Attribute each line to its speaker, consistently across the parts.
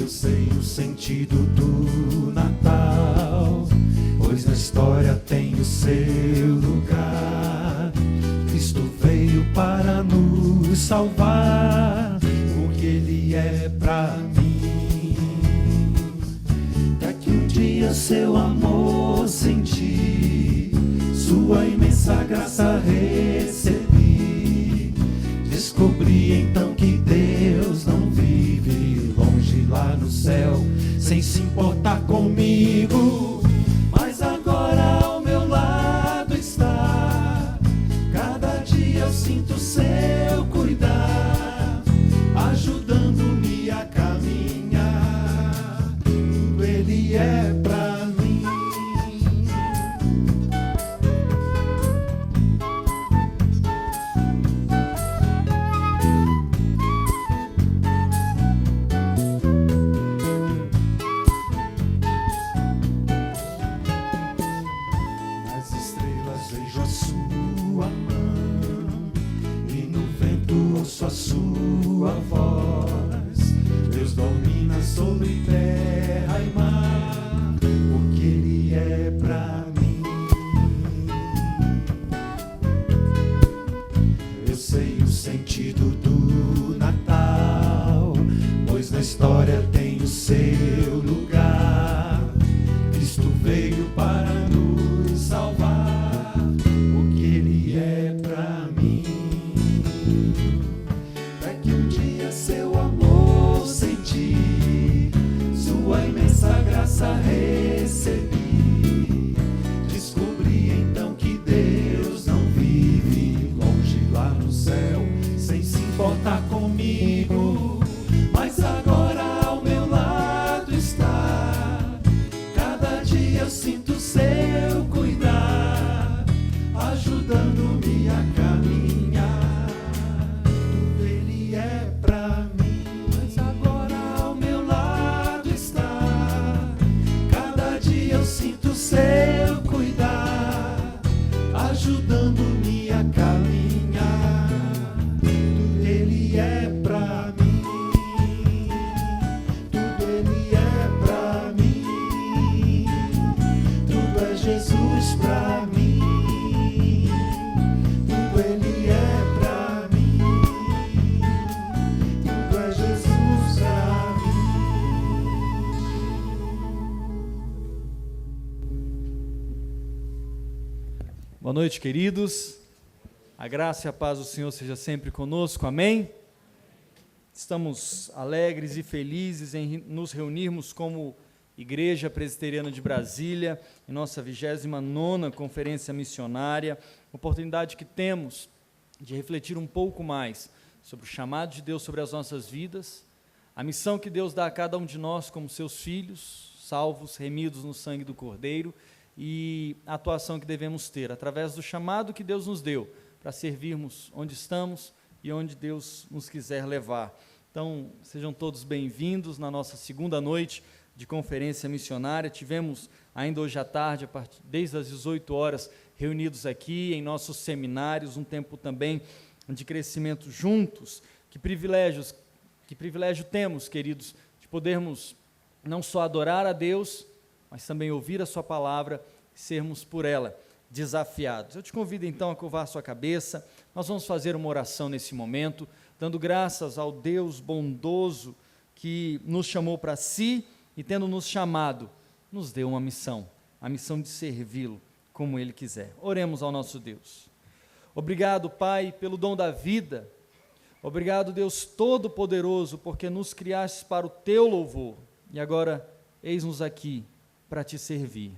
Speaker 1: Eu sei o sentido do Natal, pois na história tem o seu lugar. Cristo veio para nos salvar, porque Ele é pra mim. Daqui um dia seu amor senti, sua imensa graça recebi. Descobri então que Deus não vive longe lá no céu, sem se importar comigo, mas agora ao meu lado está. Cada dia eu sinto seu cuidar, ajudando-me a caminhar. Tudo Ele é pra mim. A sua voz, Deus domina sobre terra e mar, porque Ele é pra mim. Eu sei o sentido do Natal, pois na história tem o seu lugar. Cristo veio para nos salvar, porque Ele é pra mim. Seu amor senti, sua imensa graça recebi. Descobri então que Deus não vive longe lá no céu, sem se importar comigo, mas agora ao meu lado está. Cada dia eu sinto seu cuidar, ajudando-me a caminhar. Tudo Ele é pra mim, mas agora ao meu lado está. Cada dia eu sinto seu cuidar, ajudando-me a caminhar. Tudo Ele é pra mim, tudo Ele é pra mim, tudo é Jesus pra mim. Tudo Ele é pra mim, tudo é Jesus pra mim.
Speaker 2: Boa noite, queridos. A graça e a paz do Senhor seja sempre conosco, amém? Estamos alegres e felizes em nos reunirmos como Igreja Presbiteriana de Brasília, em nossa 29ª Conferência Missionária, oportunidade que temos de refletir um pouco mais sobre o chamado de Deus sobre as nossas vidas, a missão que Deus dá a cada um de nós como seus filhos, salvos, remidos no sangue do Cordeiro, e a atuação que devemos ter, através do chamado que Deus nos deu, para servirmos onde estamos e onde Deus nos quiser levar. Então, sejam todos bem-vindos na nossa segunda noite de conferência missionária. Tivemos ainda hoje à tarde, desde as 18 horas, reunidos aqui em nossos seminários, um tempo também de crescimento juntos. Que privilégio temos, queridos, de podermos não só adorar a Deus, mas também ouvir a sua palavra e sermos por ela desafiados. Eu te convido então a curvar a sua cabeça. Nós vamos fazer uma oração nesse momento, dando graças ao Deus bondoso que nos chamou para si e, tendo nos chamado, nos deu uma missão, a missão de servi-lo como Ele quiser. Oremos ao nosso Deus. Obrigado, Pai, pelo dom da vida. Obrigado, Deus Todo-Poderoso, porque nos criaste para o Teu louvor. E agora, eis-nos aqui para Te servir.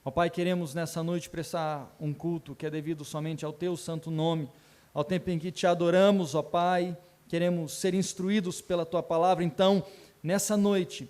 Speaker 2: Ó Pai, queremos nessa noite prestar um culto que é devido somente ao Teu santo nome, ao tempo em que Te adoramos, ó Pai, queremos ser instruídos pela Tua palavra. Então, nessa noite,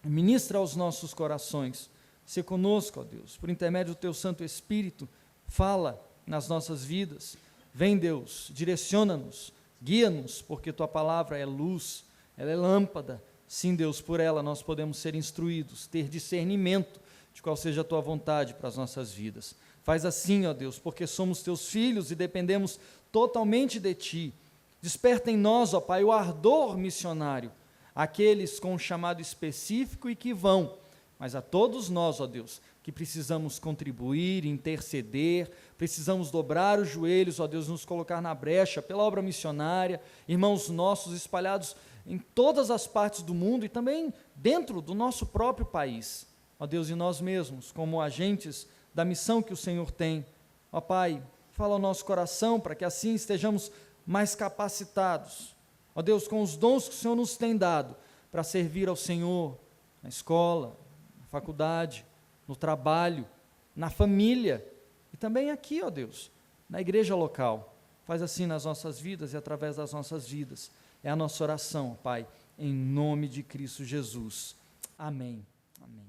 Speaker 2: ministra aos nossos corações, se conosco, ó Deus, por intermédio do Teu Santo Espírito, fala nas nossas vidas. Vem, Deus, direciona-nos, guia-nos, porque Tua palavra é luz, ela é lâmpada. Sim, Deus, por ela nós podemos ser instruídos, ter discernimento de qual seja a Tua vontade para as nossas vidas. Faz assim, ó Deus, porque somos Teus filhos e dependemos totalmente de Ti. Desperta em nós, ó Pai, o ardor missionário, àqueles com um chamado específico e que vão, mas a todos nós, ó Deus, que precisamos contribuir, interceder, precisamos dobrar os joelhos, ó Deus, nos colocar na brecha pela obra missionária, irmãos nossos espalhados em todas as partes do mundo e também dentro do nosso próprio país, ó Deus, e nós mesmos, como agentes da missão que o Senhor tem, ó Pai, fala ao nosso coração para que assim estejamos mais capacitados, ó Deus, com os dons que o Senhor nos tem dado, para servir ao Senhor, na escola, na faculdade, no trabalho, na família, e também aqui, ó Deus, na igreja local. Faz assim nas nossas vidas e através das nossas vidas. É a nossa oração, Pai, em nome de Cristo Jesus. Amém. Amém.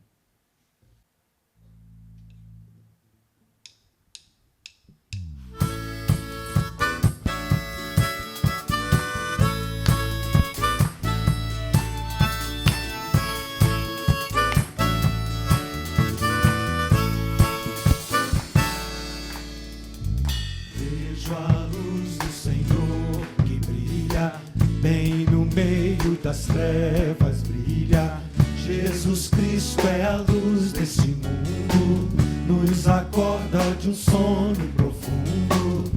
Speaker 1: Bem no meio das trevas brilha, Jesus Cristo é a luz desse mundo, nos acorda de um sono profundo,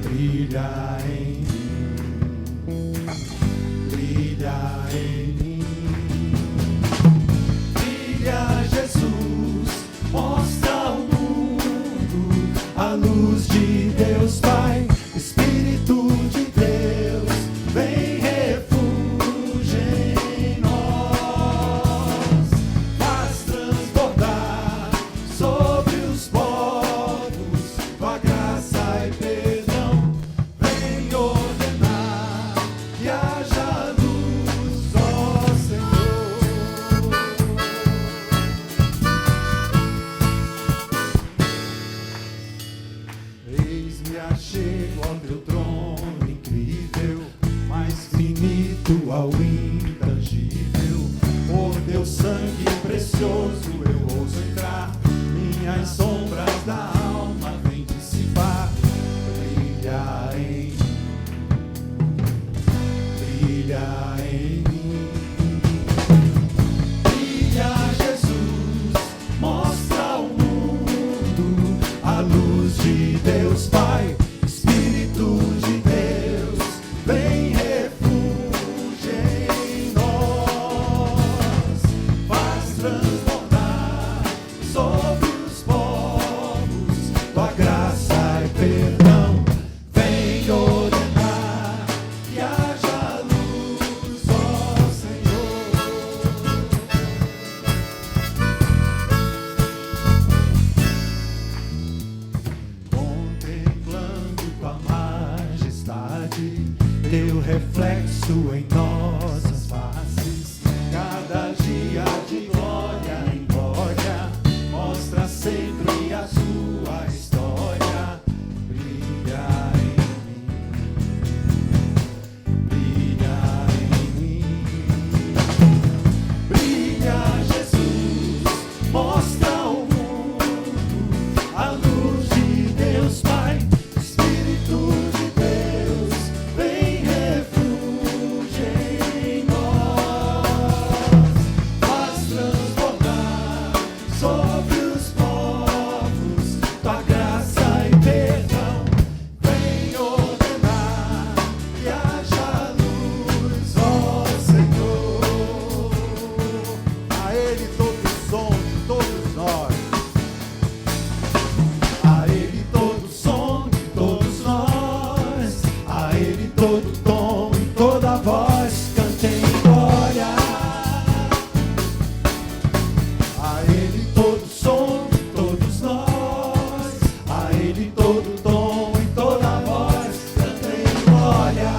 Speaker 1: brilha em mim, brilha em mim, brilha Jesus, mostra ao mundo a luz de Deus Pai, Espírito de Deus, vem. Ao intangível, por teu sangue precioso eu ouso entrar, minhas sombras da alma vem dissipar, brilha em mim, brilha em mim, brilha Jesus, mostra ao mundo a luz de Deus Pai, Espírito de Deus, vem teu reflexo em nossas faces, cada dia de glória em glória, mostra sempre a sua história, brilha em mim, brilha Jesus, mostra ao mundo a luz de Deus Pai, Espírito de Deus, vem em nós, faz transbordar sobre os povos tua graça e perdão, vem ordenar que haja luz, ó Senhor. A Ele todo o som de todos nós, a Ele todo o som de todos nós, a Ele todo o tom e toda a voz, cantem glória. A Ele todo o som de todos nós, a Ele todo o tom e toda a voz, cantem glória.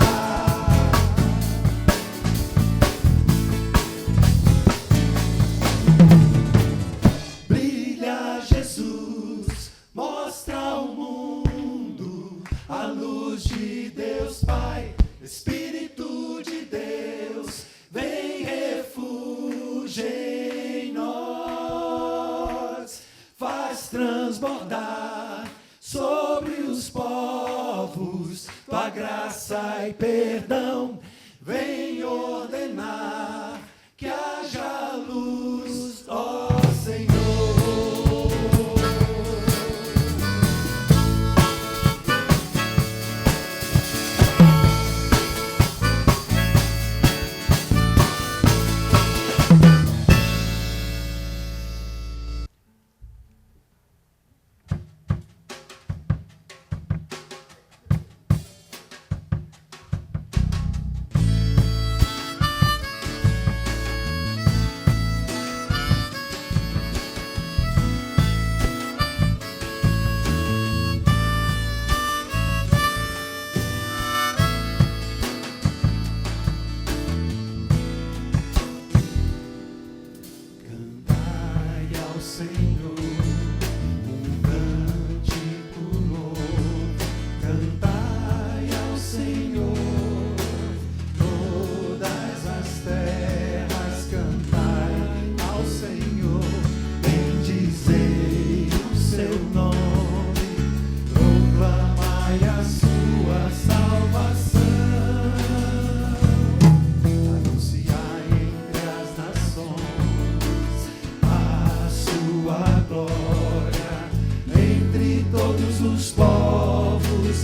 Speaker 1: Brilha Jesus, mostra ao mundo a luz de Deus Pai, Espírito de Deus, vem refúgio em nós, faz transbordar sobre os povos tua graça e perdão, vem ordenar todos, ó Senhor.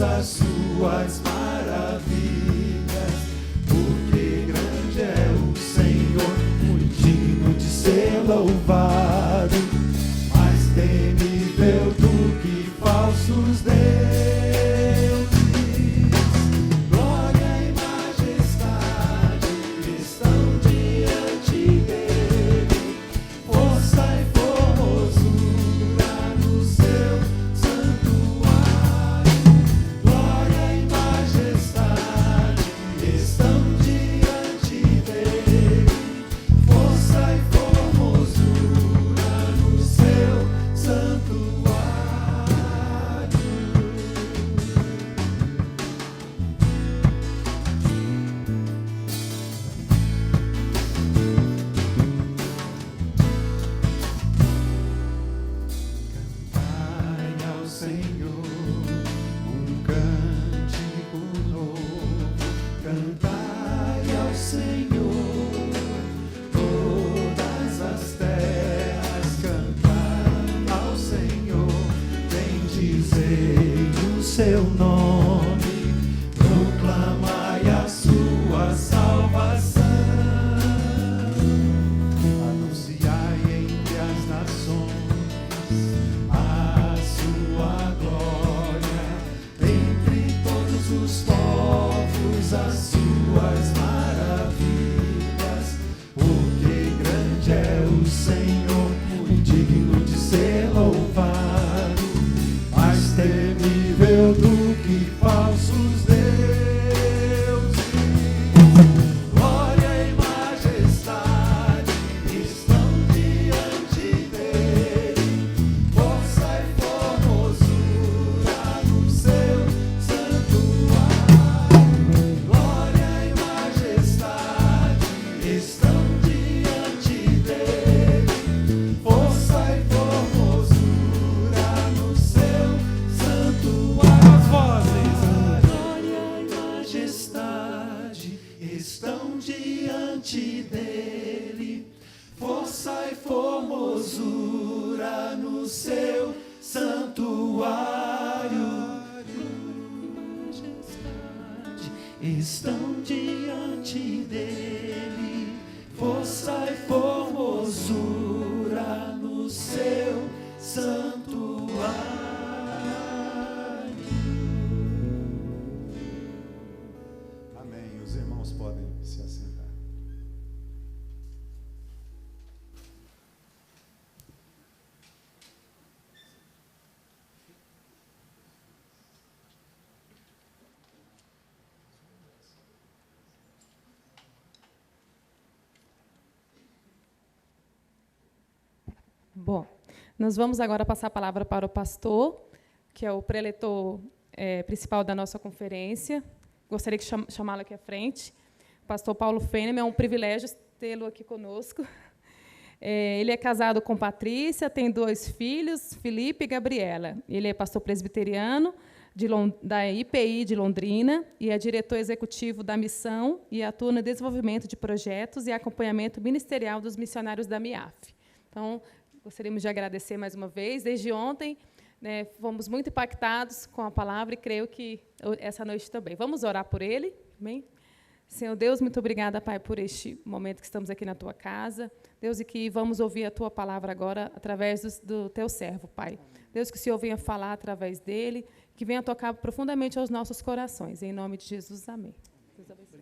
Speaker 1: As suas maravilhas, porque grande é o Senhor, muito digno de ser louvado, mais temível do que falsos deuses. Glória e majestade estão diante dele, força e formosura no seu santuário. Glória e majestade estão diante dele, força e formosura no seu santuário. Cantai ao Senhor um cântico novo, cantai ao Senhor todas as terras, cantai ao Senhor, bendizei o seu nome, proclamai a sua salvação, anunciai entre as nações a sua glória, entre todos os povos as suas maravilhas, porque grande é o Senhor, muito digno de ser louvado, mais temível do que falsos deuses. Glória e majestade estão diante dele, força e formosura no seu santuário. Glória e majestade estão diante dele, força e formosura no seu santuário. As vozes. Glória e majestade estão diante dele, força e formosura no seu santuário. Majestade estão diante dele, força e formosura no seu santuário. Amém. Os irmãos podem se assentar.
Speaker 3: Bom, nós vamos agora passar a palavra para o pastor, que é o preletor principal da nossa conferência. Gostaria de chamá-lo aqui à frente. O pastor Paulo Fenem, é um privilégio tê-lo aqui conosco. Ele é casado com Patrícia, tem 2 filhos, Felipe e Gabriela. Ele é pastor presbiteriano, da IPI de Londrina e é diretor executivo da missão e atua no desenvolvimento de projetos e acompanhamento ministerial dos missionários da MIAF. Então, gostaríamos de agradecer mais uma vez. Desde ontem, né, fomos muito impactados com a palavra e creio que essa noite também. Vamos orar por ele? Amém? Senhor Deus, muito obrigada, Pai, por este momento que estamos aqui na Tua casa. Deus, e que vamos ouvir a Tua palavra agora através do Teu servo, Pai. Deus, que o Senhor venha falar através dele, que venha tocar profundamente aos nossos corações. Em nome de Jesus, amém. Deus abençoe.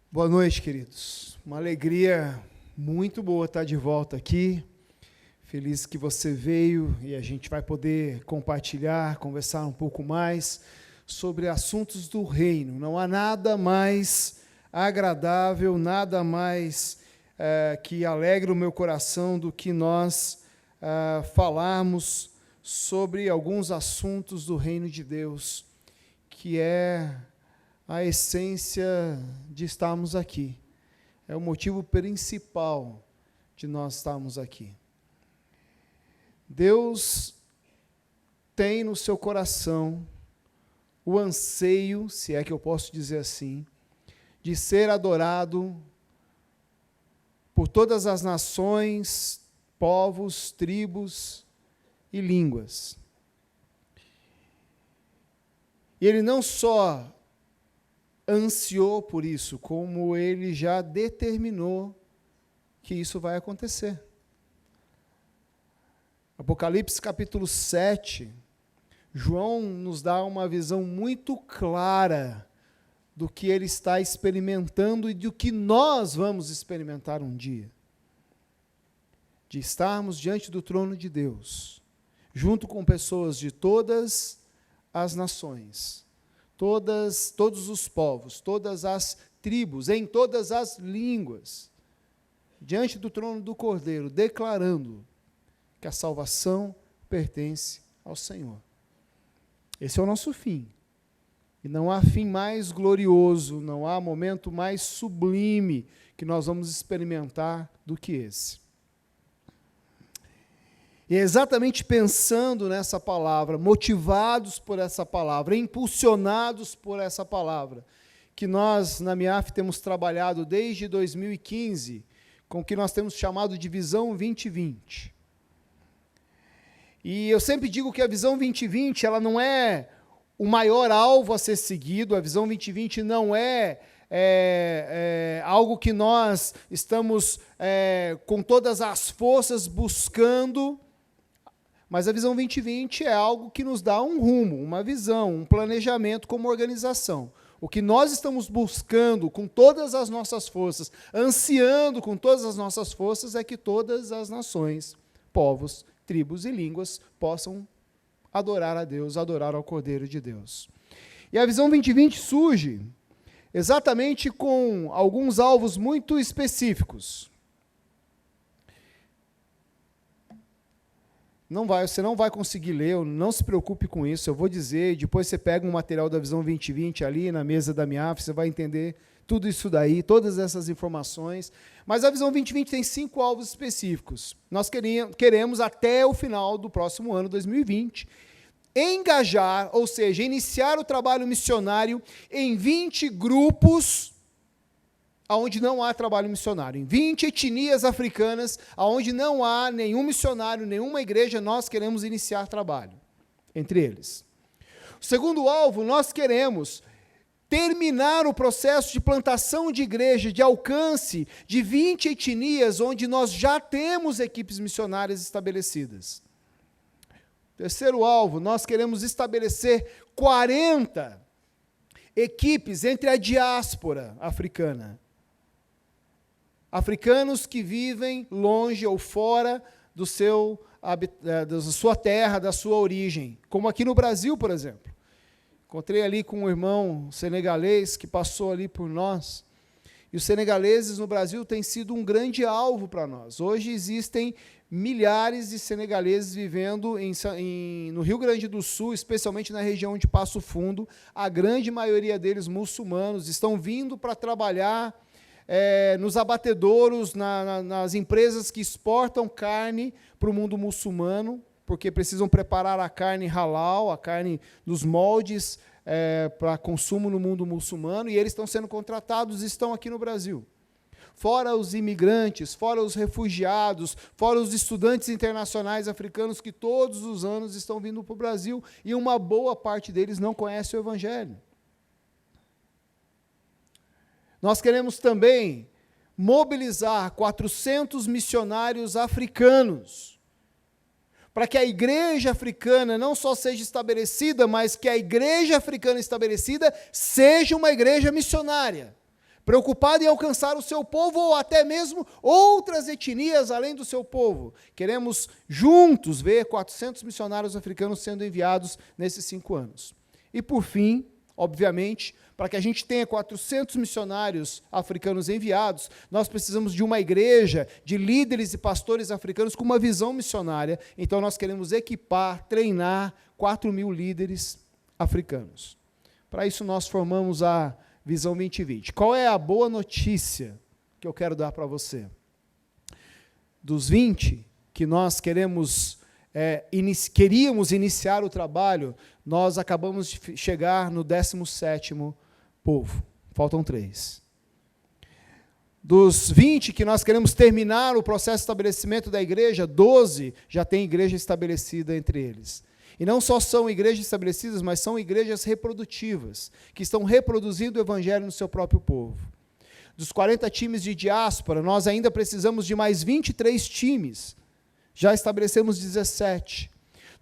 Speaker 4: Boa noite, queridos. Uma alegria muito boa estar de volta aqui. Feliz que você veio e a gente vai poder compartilhar, conversar um pouco mais sobre assuntos do reino. Não há nada mais agradável, nada mais que alegre o meu coração do que nós falarmos sobre alguns assuntos do reino de Deus, que é a essência de estarmos aqui. É o motivo principal de nós estarmos aqui. Deus tem no seu coração o anseio, se é que eu posso dizer assim, de ser adorado por todas as nações, povos, tribos e línguas. E Ele não só ansiou por isso, como Ele já determinou que isso vai acontecer. Apocalipse capítulo 7, João nos dá uma visão muito clara do que ele está experimentando e do que nós vamos experimentar um dia. De estarmos diante do trono de Deus, junto com pessoas de todas as nações, todos os povos, todas as tribos, em todas as línguas, diante do trono do Cordeiro, declarando que a salvação pertence ao Senhor. Esse é o nosso fim. E não há fim mais glorioso, não há momento mais sublime que nós vamos experimentar do que esse. E é exatamente pensando nessa palavra, motivados por essa palavra, impulsionados por essa palavra, que nós, na MIAF, temos trabalhado desde 2015, com o que nós temos chamado de Visão 2020. E eu sempre digo que a Visão 2020, ela não é o maior alvo a ser seguido, a Visão 2020 não é algo que nós estamos com todas as forças buscando, mas a Visão 2020 é algo que nos dá um rumo, uma visão, um planejamento como organização. O que nós estamos buscando com todas as nossas forças, ansiando com todas as nossas forças, é que todas as nações, povos, tribos e línguas possam adorar a Deus, adorar ao Cordeiro de Deus. E a Visão 2020 surge exatamente com alguns alvos muito específicos. Você não vai conseguir ler, não se preocupe com isso, eu vou dizer, depois você pega um material da Visão 2020 ali na mesa da MIAF, você vai entender tudo isso daí, todas essas informações. Mas a Visão 2020 tem 5 alvos específicos. Nós queremos, até o final do próximo ano, 2020, engajar, ou seja, iniciar o trabalho missionário em 20 grupos onde não há trabalho missionário. Em 20 etnias africanas, onde não há nenhum missionário, nenhuma igreja, nós queremos iniciar trabalho entre eles. O segundo alvo, nós queremos terminar o processo de plantação de igreja, de alcance de 20 etnias, onde nós já temos equipes missionárias estabelecidas. Terceiro alvo, nós queremos estabelecer 40 equipes entre a diáspora africana. Africanos que vivem longe ou fora da sua terra, da sua origem, como aqui no Brasil, por exemplo. Encontrei ali com um irmão senegalês que passou ali por nós. E os senegaleses no Brasil têm sido um grande alvo para nós. Hoje existem milhares de senegaleses vivendo no Rio Grande do Sul, especialmente na região de Passo Fundo. A grande maioria deles muçulmanos estão vindo para trabalhar nos abatedouros, nas empresas que exportam carne para o mundo muçulmano. porque precisam preparar a carne halal, a carne dos moldes, para consumo no mundo muçulmano, e eles estão sendo contratados e estão aqui no Brasil. Fora os imigrantes, fora os refugiados, fora os estudantes internacionais africanos que todos os anos estão vindo para o Brasil, e uma boa parte deles não conhece o Evangelho. Nós queremos também mobilizar 400 missionários africanos, para que a igreja africana não só seja estabelecida, mas que a igreja africana estabelecida seja uma igreja missionária, preocupada em alcançar o seu povo, ou até mesmo outras etnias além do seu povo. Queremos juntos ver 400 missionários africanos sendo enviados nesses 5 anos. E por fim, obviamente, para que a gente tenha 400 missionários africanos enviados, nós precisamos de uma igreja, de líderes e pastores africanos com uma visão missionária. Então, nós queremos equipar, treinar 4.000 líderes africanos. Para isso, nós formamos a Visão 2020. Qual é a boa notícia que eu quero dar para você? Dos 20 que nós queríamos iniciar o trabalho, nós acabamos de chegar no 17º povo. Faltam 3. Dos 20 que nós queremos terminar o processo de estabelecimento da igreja, 12 já tem igreja estabelecida entre eles. E não só são igrejas estabelecidas, mas são igrejas reprodutivas, que estão reproduzindo o evangelho no seu próprio povo. Dos 40 times de diáspora, nós ainda precisamos de mais 23 times. Já estabelecemos 17.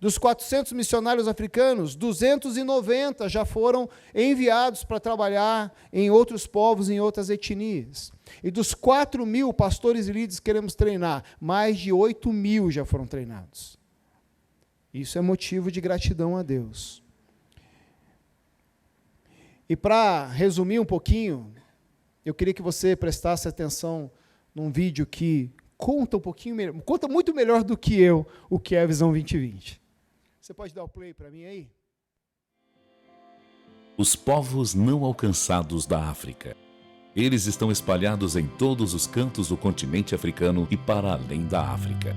Speaker 4: Dos 400 missionários africanos, 290 já foram enviados para trabalhar em outros povos, em outras etnias. E dos 4.000 pastores e líderes que queremos treinar, mais de 8.000 já foram treinados. Isso é motivo de gratidão a Deus. E para resumir um pouquinho, eu queria que você prestasse atenção num vídeo que conta muito melhor do que eu o que é a Visão 2020. Você pode dar o play para mim aí?
Speaker 5: Os povos não alcançados da África. Eles estão espalhados em todos os cantos do continente africano e para além da África.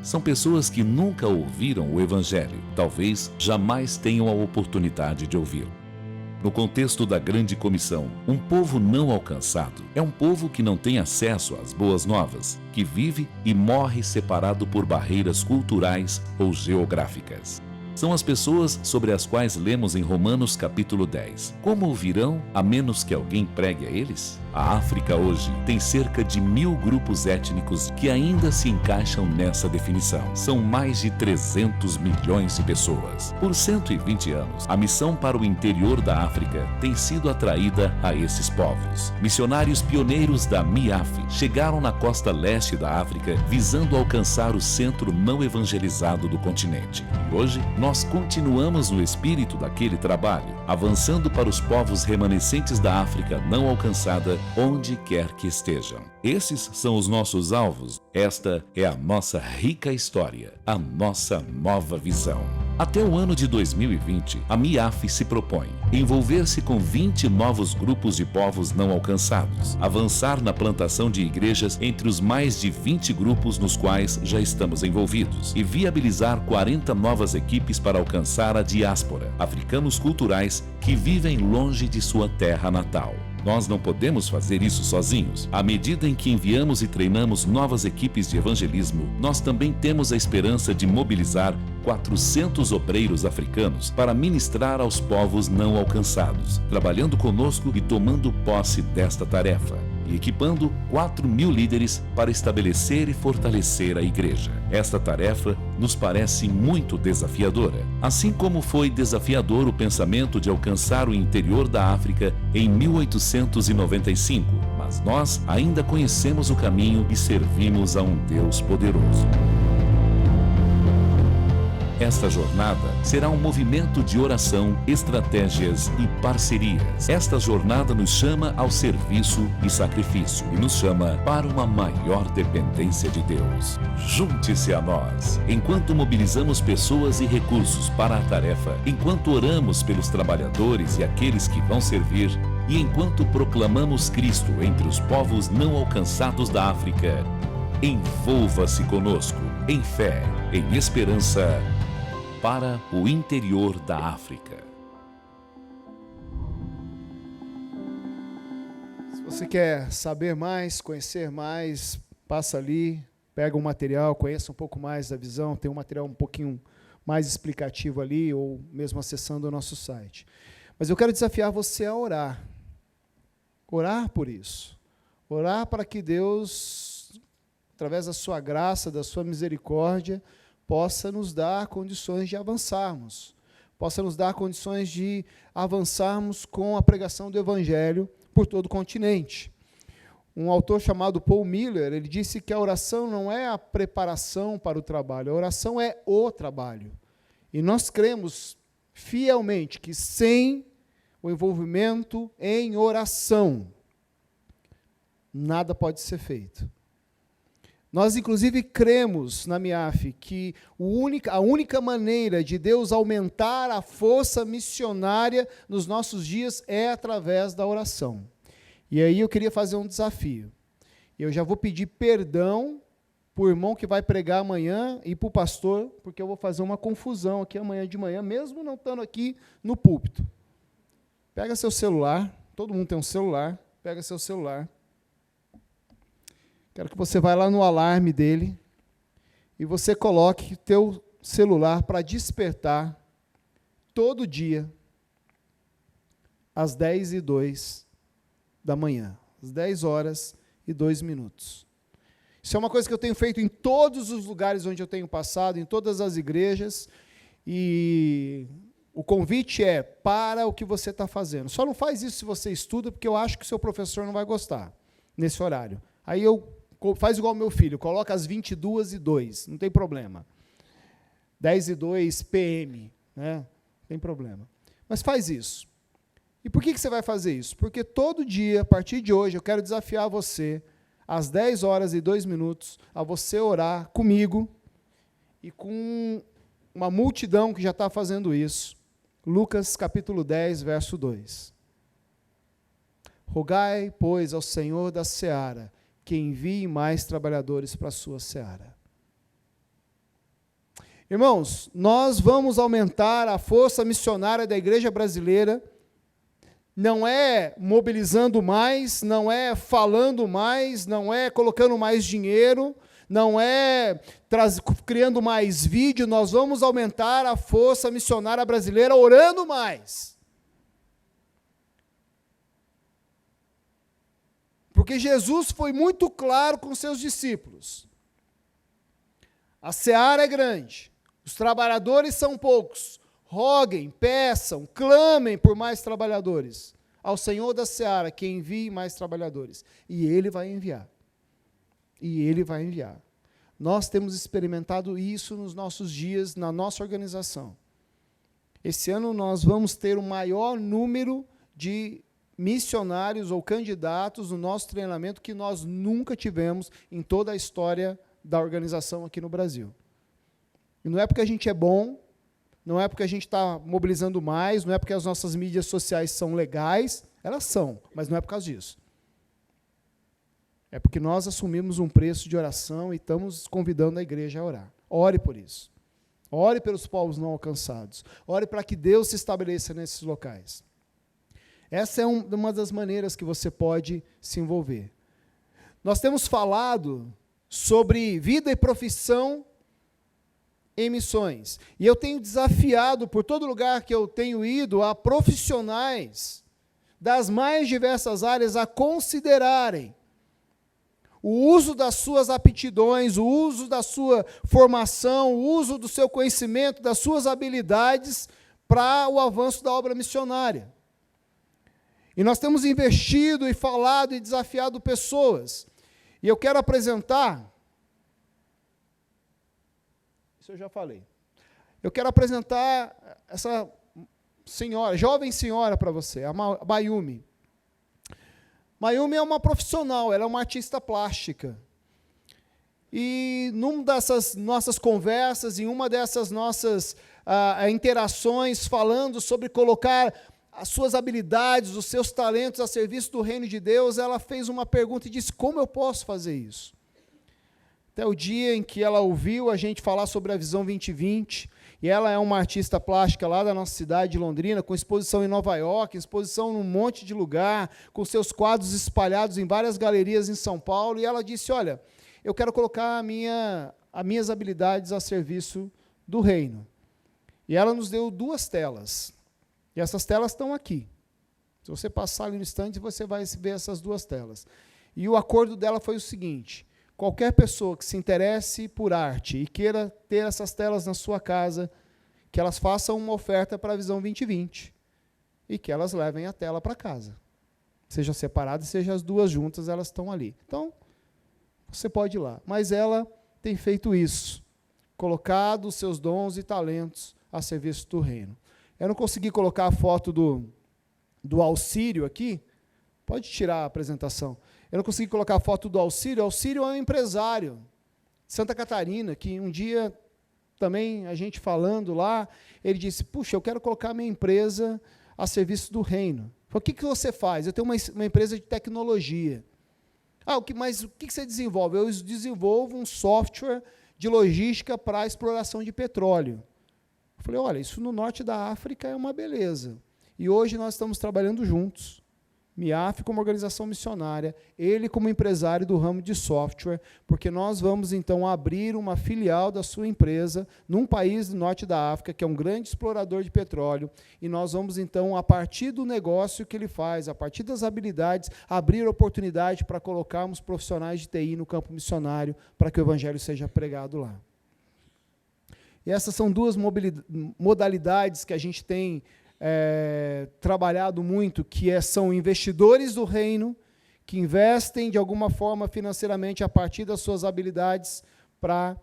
Speaker 5: São pessoas que nunca ouviram o Evangelho, talvez jamais tenham a oportunidade de ouvi-lo. No contexto da Grande Comissão, um povo não alcançado é um povo que não tem acesso às boas novas, que vive e morre separado por barreiras culturais ou geográficas. São as pessoas sobre as quais lemos em Romanos capítulo 10. Como ouvirão, a menos que alguém pregue a eles? A África hoje tem cerca de 1.000 grupos étnicos que ainda se encaixam nessa definição. São mais de 300 milhões de pessoas. Por 120 anos, a missão para o interior da África tem sido atraída a esses povos. Missionários pioneiros da MIAF chegaram na costa leste da África visando alcançar o centro não evangelizado do continente. E hoje, nós continuamos no espírito daquele trabalho, avançando para os povos remanescentes da África não alcançada, onde quer que estejam. Esses são os nossos alvos. Esta é a nossa rica história, a nossa nova visão. Até o ano de 2020, a MIAF se propõe envolver-se com 20 novos grupos de povos não alcançados, avançar na plantação de igrejas entre os mais de 20 grupos nos quais já estamos envolvidos e viabilizar 40 novas equipes para alcançar a diáspora, africanos culturais que vivem longe de sua terra natal. Nós não podemos fazer isso sozinhos. À medida em que enviamos e treinamos novas equipes de evangelismo, nós também temos a esperança de mobilizar 400 obreiros africanos para ministrar aos povos não alcançados, trabalhando conosco e tomando posse desta tarefa, e equipando 4.000 líderes para estabelecer e fortalecer a igreja. Esta tarefa nos parece muito desafiadora, assim como foi desafiador o pensamento de alcançar o interior da África em 1895, mas nós ainda conhecemos o caminho e servimos a um Deus poderoso. Esta jornada será um movimento de oração, estratégias e parcerias. Esta jornada nos chama ao serviço e sacrifício e nos chama para uma maior dependência de Deus. Junte-se a nós. Enquanto mobilizamos pessoas e recursos para a tarefa, enquanto oramos pelos trabalhadores e aqueles que vão servir, e enquanto proclamamos Cristo entre os povos não alcançados da África, Envolva-se conosco em fé, em esperança, para o interior da África.
Speaker 4: Se você quer saber mais, conhecer mais, passa ali, pega um material, conheça um pouco mais da visão, tem um material um pouquinho mais explicativo ali, ou mesmo acessando o nosso site. Mas eu quero desafiar você a orar. Orar por isso. Orar para que Deus, através da sua graça, da sua misericórdia, possa nos dar condições de avançarmos. Possa nos dar condições de avançarmos com a pregação do Evangelho por todo o continente. Um autor chamado Paul Miller, ele disse que a oração não é a preparação para o trabalho, a oração é o trabalho. E nós cremos fielmente que sem o envolvimento em oração, nada pode ser feito. Nós, inclusive, cremos na MIAF que a única maneira de Deus aumentar a força missionária nos nossos dias é através da oração. E aí eu queria fazer um desafio. Eu já vou pedir perdão para o irmão que vai pregar amanhã e para o pastor, porque eu vou fazer uma confusão aqui amanhã de manhã, mesmo não estando aqui no púlpito. Pega seu celular, todo mundo tem um celular, pega seu celular. Quero que você vá lá no alarme dele e você coloque o teu celular para despertar todo dia às 10h02 da manhã, às 10h02. Isso é uma coisa que eu tenho feito em todos os lugares onde eu tenho passado, em todas as igrejas, e o convite é para o que você está fazendo. Só não faz isso se você estuda, porque eu acho que o seu professor não vai gostar nesse horário. Aí faz igual meu filho, coloca às 22h02, não tem problema. 10h02 PM, né? Não tem problema. Mas faz isso. E por que você vai fazer isso? Porque todo dia, a partir de hoje, eu quero desafiar você, às 10h02, a você orar comigo e com uma multidão que já está fazendo isso. Lucas capítulo 10, verso 2. Rogai, pois, ao Senhor da seara, que envie mais trabalhadores para a sua seara. Irmãos, nós vamos aumentar a força missionária da igreja brasileira, não é mobilizando mais, não é falando mais, não é colocando mais dinheiro, não é criando mais vídeo, nós vamos aumentar a força missionária brasileira orando mais. Porque Jesus foi muito claro com seus discípulos. A seara é grande, os trabalhadores são poucos. Roguem, peçam, clamem por mais trabalhadores. Ao Senhor da seara, que envie mais trabalhadores. E Ele vai enviar. E Ele vai enviar. Nós temos experimentado isso nos nossos dias, na nossa organização. Esse ano nós vamos ter o maior número de missionários ou candidatos no nosso treinamento que nós nunca tivemos em toda a história da organização aqui no Brasil. E não é porque a gente é bom, não é porque a gente está mobilizando mais, não é porque as nossas mídias sociais são legais, elas são, mas não é por causa disso. É porque nós assumimos um preço de oração e estamos convidando a igreja a orar. Ore por isso. Ore pelos povos não alcançados. Ore para que Deus se estabeleça nesses locais. Essa é uma das maneiras que você pode se envolver. Nós temos falado sobre vida e profissão em missões. E eu tenho desafiado por todo lugar que eu tenho ido a profissionais das mais diversas áreas a considerarem o uso das suas aptidões, o uso da sua formação, o uso do seu conhecimento, das suas habilidades para o avanço da obra missionária. E nós temos investido e falado e desafiado pessoas. E eu quero apresentar... Isso eu já falei. Eu quero apresentar essa senhora, jovem senhora para você, a Mayumi. Mayumi é uma profissional, ela é uma artista plástica. E numa dessas nossas conversas, em uma dessas nossas interações, falando sobre colocar as suas habilidades, os seus talentos a serviço do reino de Deus, ela fez uma pergunta e disse: como eu posso fazer isso? até o dia em que ela ouviu a gente falar sobre a Visão 2020, e ela é uma artista plástica lá da nossa cidade de Londrina, com exposição em Nova York, exposição num monte de lugar, com seus quadros espalhados em várias galerias em São Paulo, e ela disse, olha, eu quero colocar as minhas habilidades a serviço do reino. E ela nos deu 2 telas, e essas telas estão aqui. Se você passar ali no estande, você vai ver essas 2 telas. E o acordo dela foi o seguinte, qualquer pessoa que se interesse por arte e queira ter essas telas na sua casa, que elas façam uma oferta para a Visão 2020 e que elas levem a tela para casa. Seja separada, seja as 2 juntas, elas estão ali. Então, você pode ir lá. Mas ela tem feito isso, colocado os seus dons e talentos a serviço do reino. Eu não consegui colocar a foto do Alcírio aqui. Pode tirar a apresentação. Eu não consegui colocar a foto do Alcírio. O Alcírio é um empresário de Santa Catarina, que um dia, também, a gente falando lá, ele disse, puxa, eu quero colocar minha empresa a serviço do reino. Falei, o que você faz? Eu tenho uma empresa de tecnologia. Mas o que você desenvolve? Eu desenvolvo um software de logística para a exploração de petróleo. Eu falei, olha, isso no norte da África é uma beleza. E hoje nós estamos trabalhando juntos. MIAF como organização missionária, ele como empresário do ramo de software, porque nós vamos, então, abrir uma filial da sua empresa num país do norte da África, que é um grande explorador de petróleo, e nós vamos, então, a partir do negócio que ele faz, a partir das habilidades, abrir oportunidade para colocarmos profissionais de TI no campo missionário, para que o evangelho seja pregado lá. E essas são 2 modalidades que a gente tem trabalhado muito, que são investidores do reino, que investem de alguma forma financeiramente a partir das suas habilidades para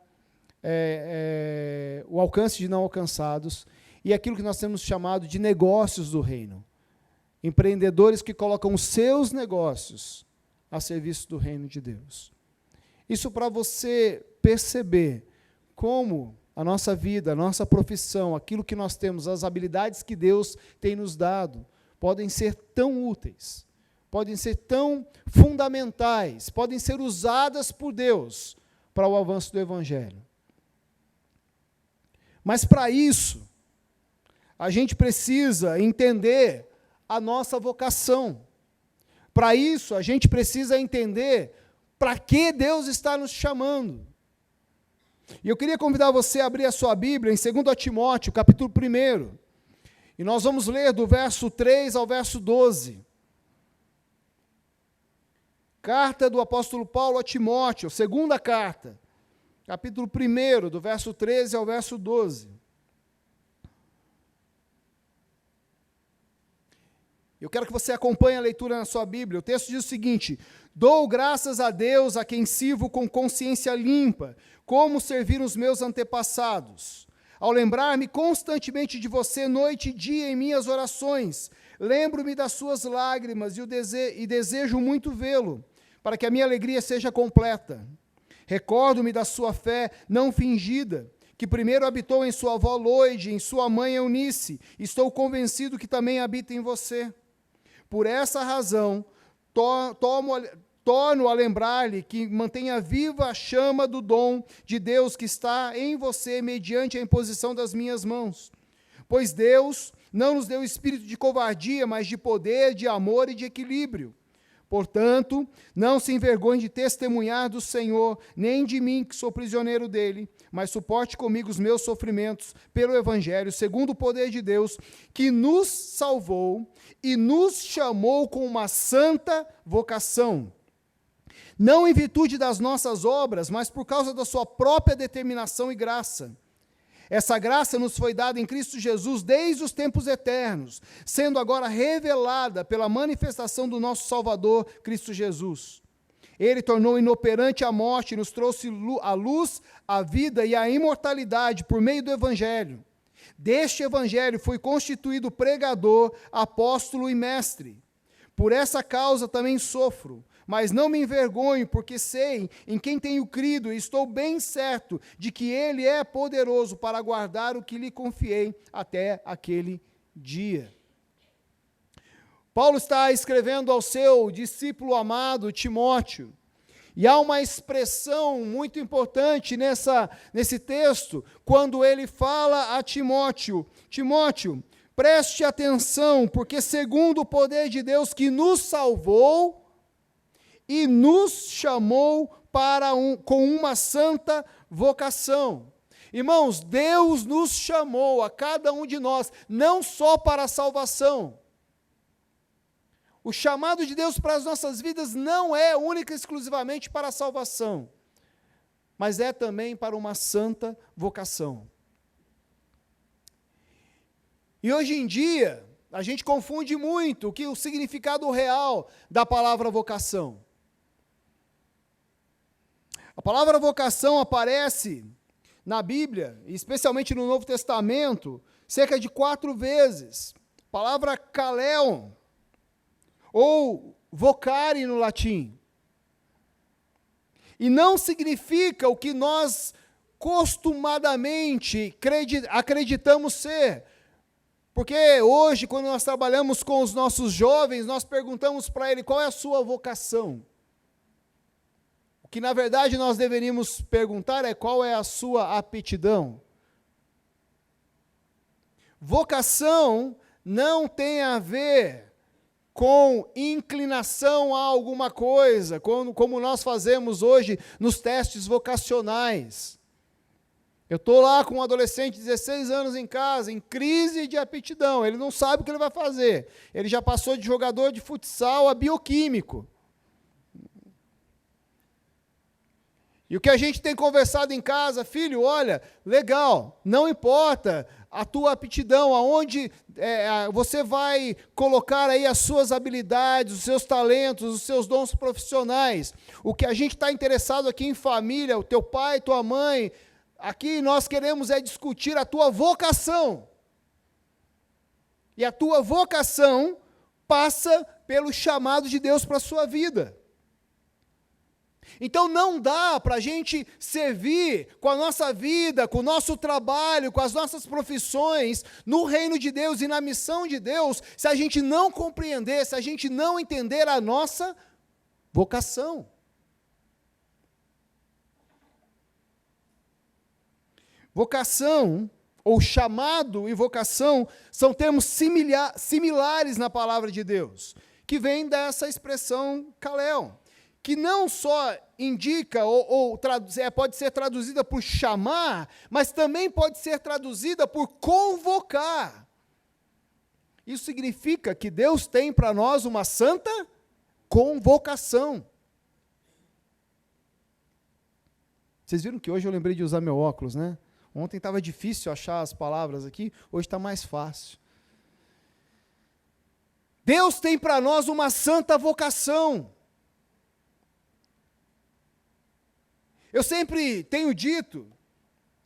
Speaker 4: o alcance de não alcançados, e aquilo que nós temos chamado de negócios do reino. Empreendedores que colocam os seus negócios a serviço do reino de Deus. Isso para você perceber como a nossa vida, a nossa profissão, aquilo que nós temos, as habilidades que Deus tem nos dado, podem ser tão úteis, podem ser tão fundamentais, podem ser usadas por Deus para o avanço do evangelho. Mas para isso, a gente precisa entender a nossa vocação. Para isso, a gente precisa entender para que Deus está nos chamando. E eu queria convidar você a abrir a sua Bíblia em 2 Timóteo, capítulo 1. E nós vamos ler do verso 3 ao verso 12. Carta do apóstolo Paulo a Timóteo, 2ª carta, capítulo 1, do verso 13 ao verso 12. Eu quero que você acompanhe a leitura na sua Bíblia. O texto diz o seguinte: dou graças a Deus a quem sirvo com consciência limpa, como servir os meus antepassados. Ao lembrar-me constantemente de você, noite e dia, em minhas orações, lembro-me das suas lágrimas e desejo muito vê-lo, para que a minha alegria seja completa. Recordo-me da sua fé não fingida, que primeiro habitou em sua avó Loide, em sua mãe Eunice. Estou convencido que também habita em você. Por essa razão, torno a lembrar-lhe que mantenha viva a chama do dom de Deus que está em você mediante a imposição das minhas mãos. Pois Deus não nos deu espírito de covardia, mas de poder, de amor e de equilíbrio. Portanto, não se envergonhe de testemunhar do Senhor, nem de mim, que sou prisioneiro dele, mas suporte comigo os meus sofrimentos pelo Evangelho, segundo o poder de Deus, que nos salvou e nos chamou com uma santa vocação. Não em virtude das nossas obras, mas por causa da sua própria determinação e graça. Essa graça nos foi dada em Cristo Jesus desde os tempos eternos, sendo agora revelada pela manifestação do nosso Salvador, Cristo Jesus. Ele tornou inoperante a morte e nos trouxe a luz, a vida e a imortalidade por meio do Evangelho. Deste Evangelho fui constituído pregador, apóstolo e mestre. Por essa causa também sofro, mas não me envergonho, porque sei em quem tenho crido e estou bem certo de que Ele é poderoso para guardar o que lhe confiei até aquele dia. Paulo está escrevendo ao seu discípulo amado, Timóteo, E há uma expressão muito importante nesse texto, quando ele fala a Timóteo: Timóteo, preste atenção, porque segundo o poder de Deus que nos salvou e nos chamou com uma santa vocação. Irmãos, Deus nos chamou, a cada um de nós, não só para a salvação. O chamado de Deus para as nossas vidas não é única e exclusivamente para a salvação, mas é também para uma santa vocação. E hoje em dia, a gente confunde muito o significado real da palavra vocação. A palavra vocação aparece na Bíblia, especialmente no Novo Testamento, cerca de 4 vezes. A palavra kaléon, ou vocare no latim. E não significa o que nós costumadamente acreditamos ser. Porque hoje, quando nós trabalhamos com os nossos jovens, nós perguntamos para ele qual é a sua vocação. O que, na verdade, nós deveríamos perguntar é qual é a sua aptidão. Vocação não tem a ver com inclinação a alguma coisa, como nós fazemos hoje nos testes vocacionais. Eu estou lá com um adolescente de 16 anos em casa, em crise de aptidão, ele não sabe o que ele vai fazer. Ele já passou de jogador de futsal a bioquímico. E o que a gente tem conversado em casa: filho, olha, legal, não importa a tua aptidão, aonde você vai colocar aí as suas habilidades, os seus talentos, os seus dons profissionais. O que a gente está interessado aqui em família, o teu pai, tua mãe, aqui nós queremos discutir a tua vocação. E a tua vocação passa pelo chamado de Deus para a sua vida. Então não dá para a gente servir com a nossa vida, com o nosso trabalho, com as nossas profissões, no reino de Deus e na missão de Deus, se a gente não compreender, se a gente não entender a nossa vocação. Vocação, ou chamado e vocação, são termos similares na palavra de Deus, que vem dessa expressão kaléon, que não só indica pode ser traduzida por chamar, mas também pode ser traduzida por convocar. Isso significa que Deus tem para nós uma santa convocação. Vocês viram que hoje eu lembrei de usar meu óculos, né? Ontem estava difícil achar as palavras aqui, hoje está mais fácil. Deus tem para nós uma santa vocação. Eu sempre tenho dito,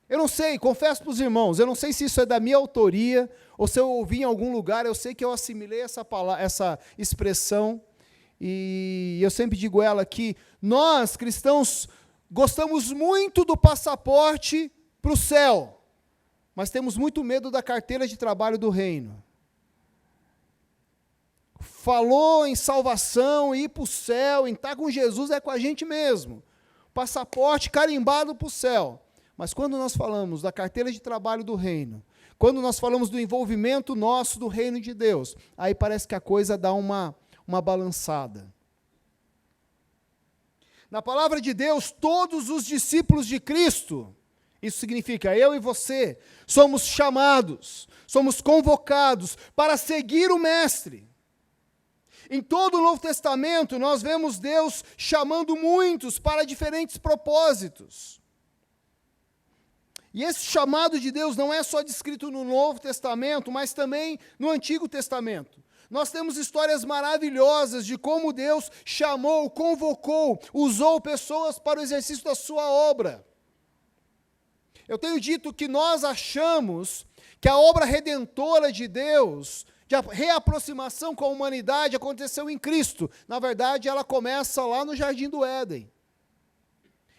Speaker 4: eu não sei, confesso para os irmãos, eu não sei se isso é da minha autoria, ou se eu ouvi em algum lugar, eu sei que eu assimilei essa expressão, e eu sempre digo ela que nós, cristãos, gostamos muito do passaporte para o céu, mas temos muito medo da carteira de trabalho do reino. Falou em salvação, ir para o céu, em estar com Jesus é com a gente mesmo. Passaporte carimbado para o céu. Mas quando nós falamos da carteira de trabalho do reino, quando nós falamos do envolvimento nosso do reino de Deus, aí parece que a coisa dá uma balançada. Na palavra de Deus, todos os discípulos de Cristo, isso significa eu e você, somos chamados, somos convocados para seguir o Mestre. Em todo o Novo Testamento, nós vemos Deus chamando muitos para diferentes propósitos. E esse chamado de Deus não é só descrito no Novo Testamento, mas também no Antigo Testamento. Nós temos histórias maravilhosas de como Deus chamou, convocou, usou pessoas para o exercício da sua obra. Eu tenho dito que nós achamos que a obra redentora de Deus, de reaproximação com a humanidade, aconteceu em Cristo. Na verdade, ela começa lá no Jardim do Éden.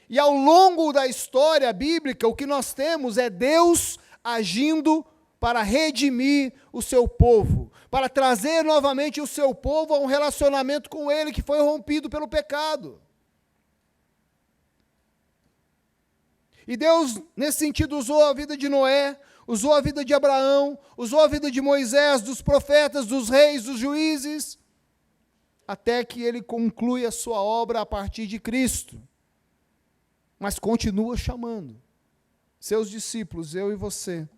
Speaker 4: E ao longo da história bíblica, o que nós temos é Deus agindo para redimir o seu povo, para trazer novamente o seu povo a um relacionamento com Ele que foi rompido pelo pecado. E Deus, nesse sentido, usou a vida de Noé, usou a vida de Abraão, usou a vida de Moisés, dos profetas, dos reis, dos juízes, até que ele conclui a sua obra a partir de Cristo. Mas continua chamando seus discípulos, eu e você.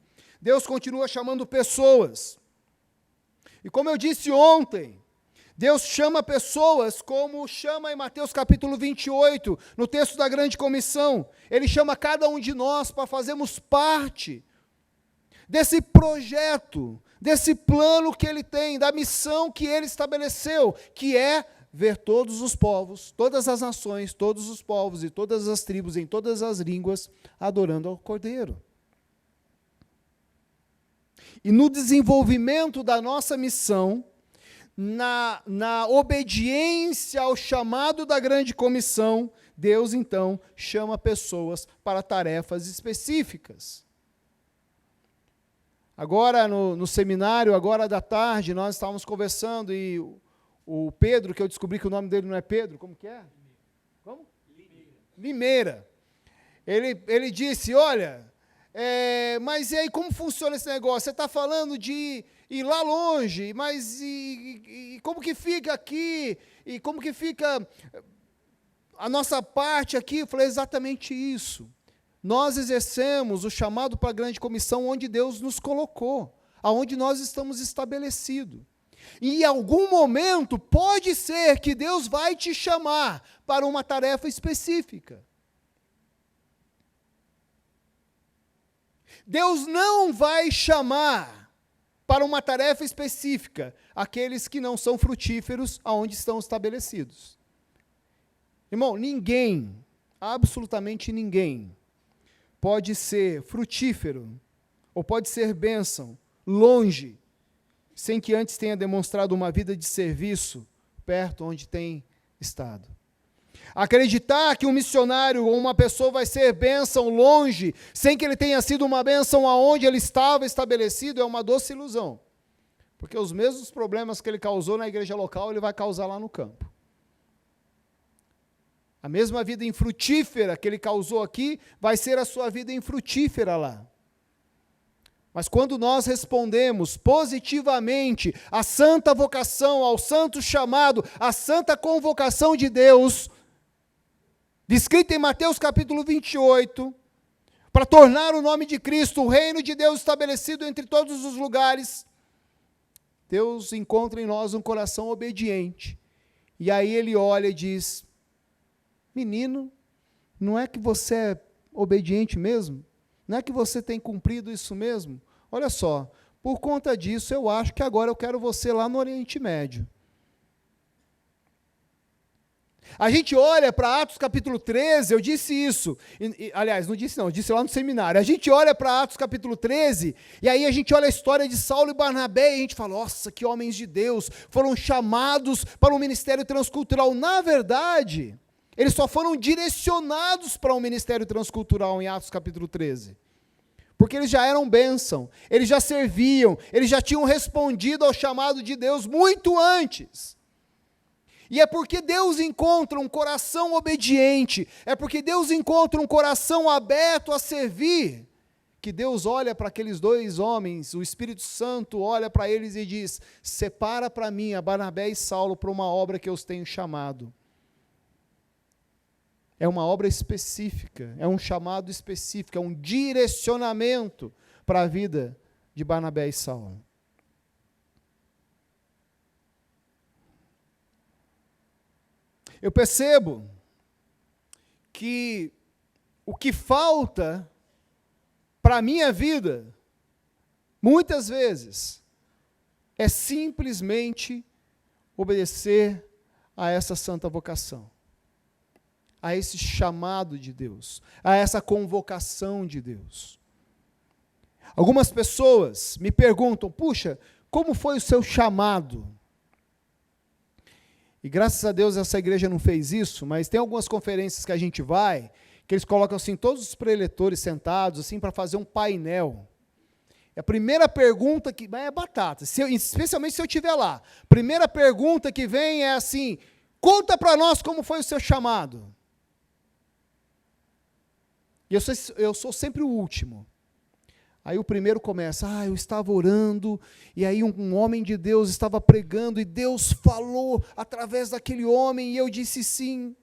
Speaker 4: Deus continua chamando pessoas. E como eu disse ontem, Deus chama pessoas como chama em Mateus capítulo 28, no texto da grande comissão. Ele chama cada um de nós para fazermos parte desse projeto, desse plano que Ele tem, da missão que Ele estabeleceu, que é ver todos os povos, todas as nações, todos os povos e todas as tribos, em todas as línguas, adorando ao Cordeiro. E no desenvolvimento da nossa missão, na obediência ao chamado da grande comissão, Deus, então, chama pessoas para tarefas específicas. Agora, no seminário, agora da tarde, nós estávamos conversando e o Pedro, que eu descobri que o nome dele não é Pedro, como que é? Como? Limeira. Ele disse, olha, mas e aí como funciona esse negócio? Você está falando de ir lá longe, mas e como que fica aqui? E como que fica a nossa parte aqui? Eu falei, exatamente isso. Nós exercemos o chamado para a grande comissão onde Deus nos colocou, aonde nós estamos estabelecidos. E em algum momento pode ser que Deus vai te chamar para uma tarefa específica. Deus não vai chamar para uma tarefa específica aqueles que não são frutíferos aonde estão estabelecidos. Irmão, ninguém, absolutamente ninguém, pode ser frutífero ou pode ser bênção longe, sem que antes tenha demonstrado uma vida de serviço perto onde tem estado. Acreditar que um missionário ou uma pessoa vai ser bênção longe, sem que ele tenha sido uma bênção aonde ele estava estabelecido, é uma doce ilusão. Porque os mesmos problemas que ele causou na igreja local, ele vai causar lá no campo. A mesma vida infrutífera que ele causou aqui, vai ser a sua vida infrutífera lá. Mas quando nós respondemos positivamente à santa vocação, ao santo chamado, à santa convocação de Deus, descrita em Mateus capítulo 28, para tornar o nome de Cristo, o reino de Deus estabelecido entre todos os lugares, Deus encontra em nós um coração obediente. E aí Ele olha e diz, menino, não é que você é obediente mesmo? Não é que você tem cumprido isso mesmo? Olha só, por conta disso, eu acho que agora eu quero você lá no Oriente Médio. A gente olha para Atos capítulo 13, eu disse isso, aliás, não disse não, eu disse lá no seminário, a gente olha para Atos capítulo 13, e aí a gente olha a história de Saulo e Barnabé, e a gente fala, nossa, que homens de Deus, foram chamados para um ministério transcultural. Na verdade, eles só foram direcionados para um ministério transcultural em Atos capítulo 13. Porque eles já eram bênção, eles já serviam, eles já tinham respondido ao chamado de Deus muito antes. E é porque Deus encontra um coração obediente, é porque Deus encontra um coração aberto a servir, que Deus olha para aqueles dois homens, o Espírito Santo olha para eles e diz, separa para mim a Barnabé e Saulo para uma obra que eu os tenho chamado. É uma obra específica, é um chamado específico, é um direcionamento para a vida de Barnabé e Saulo. Eu percebo que o que falta para a minha vida, muitas vezes, é simplesmente obedecer a essa santa vocação, a esse chamado de Deus, a essa convocação de Deus. Algumas pessoas me perguntam, puxa, como foi o seu chamado? E graças a Deus essa igreja não fez isso, mas tem algumas conferências que a gente vai, que eles colocam assim, todos os preletores sentados, assim, para fazer um painel. E a primeira pergunta que, é batata, especialmente se eu estiver lá, a primeira pergunta que vem é assim, conta para nós como foi o seu chamado. E eu sou sempre o último. Aí o primeiro começa, eu estava orando, e aí um homem de Deus estava pregando, e Deus falou através daquele homem, e eu disse sim.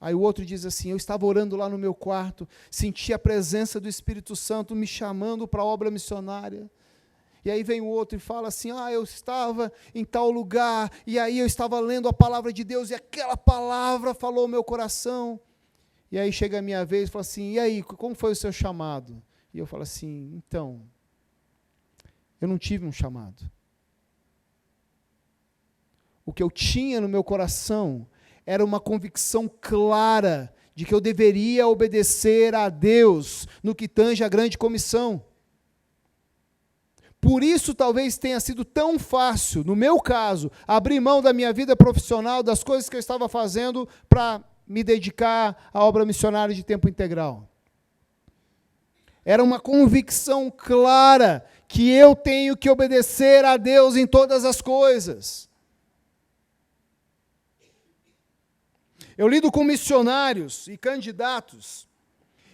Speaker 4: Aí o outro diz assim, eu estava orando lá no meu quarto, senti a presença do Espírito Santo me chamando para a obra missionária. E aí vem o outro e fala assim, eu estava em tal lugar, e aí eu estava lendo a palavra de Deus, e aquela palavra falou ao meu coração. E aí chega a minha vez e fala assim, e aí, como foi o seu chamado? E eu falo assim, então, eu não tive um chamado. O que eu tinha no meu coração era uma convicção clara de que eu deveria obedecer a Deus no que tange a grande comissão. Por isso talvez tenha sido tão fácil, no meu caso, abrir mão da minha vida profissional, das coisas que eu estava fazendo para me dedicar à obra missionária de tempo integral. Era uma convicção clara que eu tenho que obedecer a Deus em todas as coisas. Eu lido com missionários e candidatos,